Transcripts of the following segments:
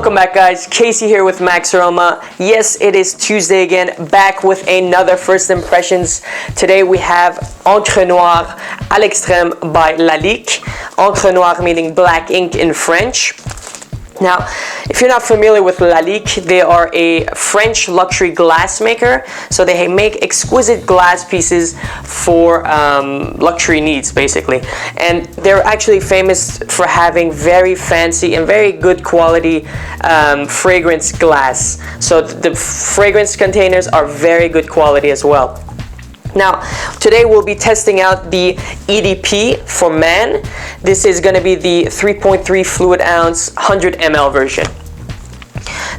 Welcome back, guys. Casey here with Max Aroma. Yes, it is Tuesday again, back with another first impressions. Today we have Encre Noire A L'Extreme by Lalique. Encre Noire meaning black ink in French. Now, if you're not familiar with Lalique, they are a French luxury glass maker. So they make exquisite glass pieces for luxury needs, basically. And they're actually famous for having very fancy and very good quality fragrance glass. So the fragrance containers are very good quality as well. Now, today we'll be testing out the EDP for men. This is going to be the 3.3 fluid ounce 100 ml version.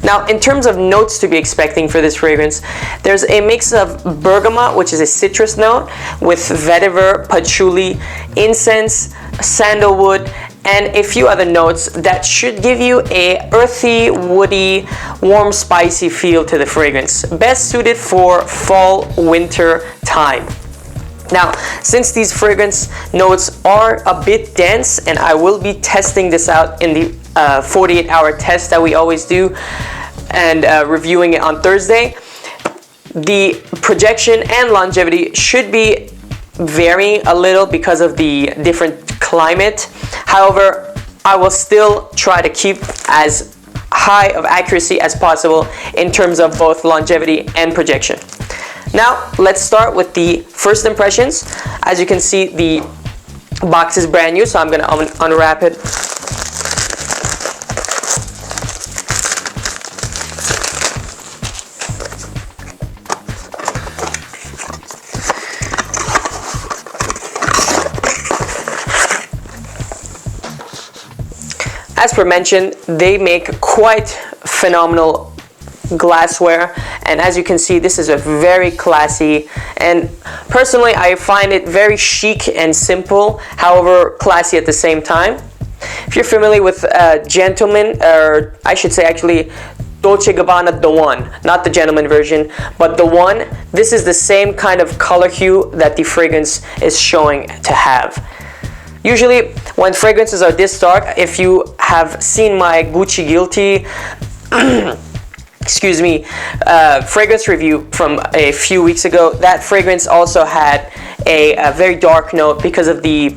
Now, in terms of notes to be expecting for this fragrance, there's a mix of bergamot, which is a citrus note, with vetiver, patchouli, incense, sandalwood, and a few other notes that should give you a earthy, woody, warm, spicy feel to the fragrance. Best suited for fall, winter time. Now, since these fragrance notes are a bit dense, and I will be testing this out in the 48-hour test that we always do, and reviewing it on Thursday, the projection and longevity should be varying a little because of the different climate. However, I will still try to keep as high of accuracy as possible in terms of both longevity and projection. Now, let's start with the first impressions. As you can see, the box is brand new, so I'm going to unwrap it. As per mentioned, they make quite phenomenal glassware, and as you can see, this is a very classy, and personally I find it very chic and simple, however classy at the same time. If you're familiar with Gentleman, or I should say actually Dolce & Gabbana The One, not the gentleman version, but The One, this is the same kind of color hue that the fragrance is showing to have. Usually, when fragrances are this dark, if you have seen my Gucci Guilty excuse me, fragrance review from a few weeks ago, that fragrance also had a very dark note because of the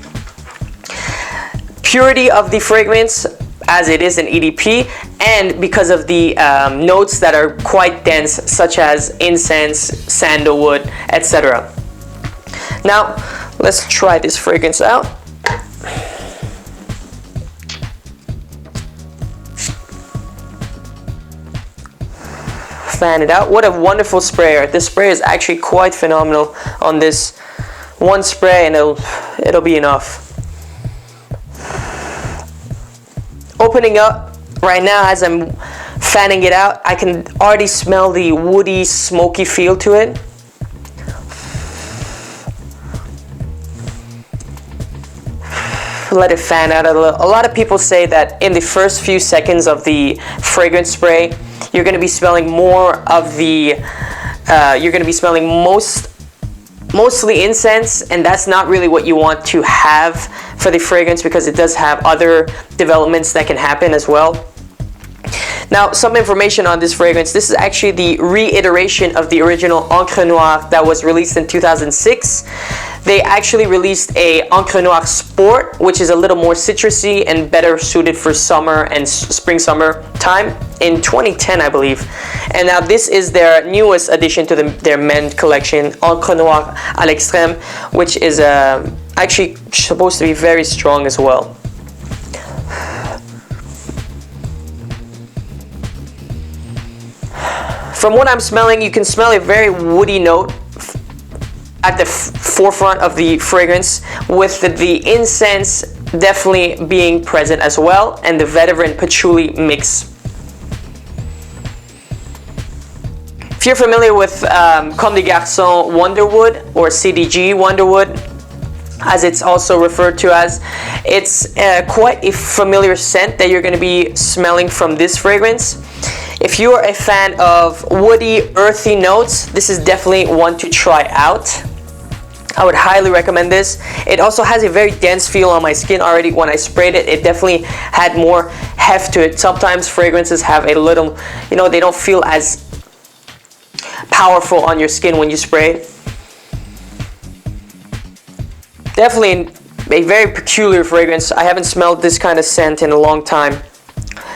purity of the fragrance, as it is an EDP, and because of the notes that are quite dense, such as incense, sandalwood, etc. Now, let's try this fragrance out. Fan it out. What a wonderful sprayer. This spray is actually quite phenomenal on this one spray, and it'll be enough. Opening up right now as I'm fanning it out, I can already smell the woody, smoky feel to it. Let it fan out a little. A lot of people say that in the first few seconds of the fragrance spray, you're going to be smelling more of the, you're going to be smelling mostly incense, and that's not really what you want to have for the fragrance, because it does have other developments that can happen as well. Now, some information on this fragrance. This is actually the reiteration of the original Encre Noire that was released in 2006. They actually released a Encre Noire Sport, which is a little more citrusy and better suited for summer and spring-summer time in 2010, I believe. And now this is their newest addition to their men's collection, Encre Noire A L'Extreme, which is actually supposed to be very strong as well. From what I'm smelling, you can smell a very woody note at the forefront of the fragrance, with the incense definitely being present as well, and the vetiver and patchouli mix. If you're familiar with Comme Des Garçon Wonderwood, or CDG Wonderwood, as it's also referred to as, it's quite a familiar scent that you're going to be smelling from this fragrance. If you are a fan of woody, earthy notes, this is definitely one to try out. I would highly recommend this. It also has a very dense feel on my skin already. When I sprayed it, it definitely had more heft to it. Sometimes fragrances have a little, you know, they don't feel as powerful on your skin when you spray it. Definitely a very peculiar fragrance. I haven't smelled this kind of scent in a long time.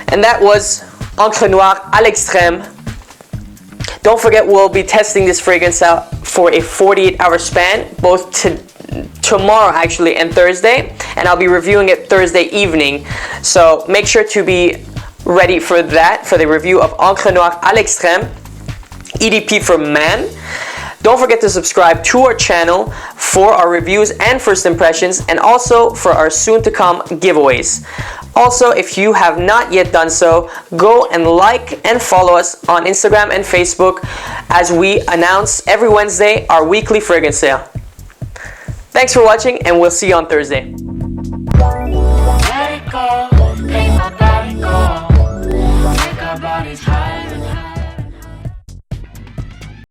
And that was Encre Noire A L'Extreme. Don't forget, we'll be testing this fragrance out for a 48-hour span, both tomorrow actually and Thursday, and I'll be reviewing it Thursday evening. So make sure to be ready for that, for the review of Encre Noire A L'Extreme, EDP for Man. Don't forget to subscribe to our channel for our reviews and first impressions, and also for our soon-to-come giveaways. Also, if you have not yet done so, go and like and follow us on Instagram and Facebook as we announce every Wednesday our weekly fragrance sale. Thanks for watching, and we'll see you on Thursday. Let it go, make my body go. Make our bodies higher and higher.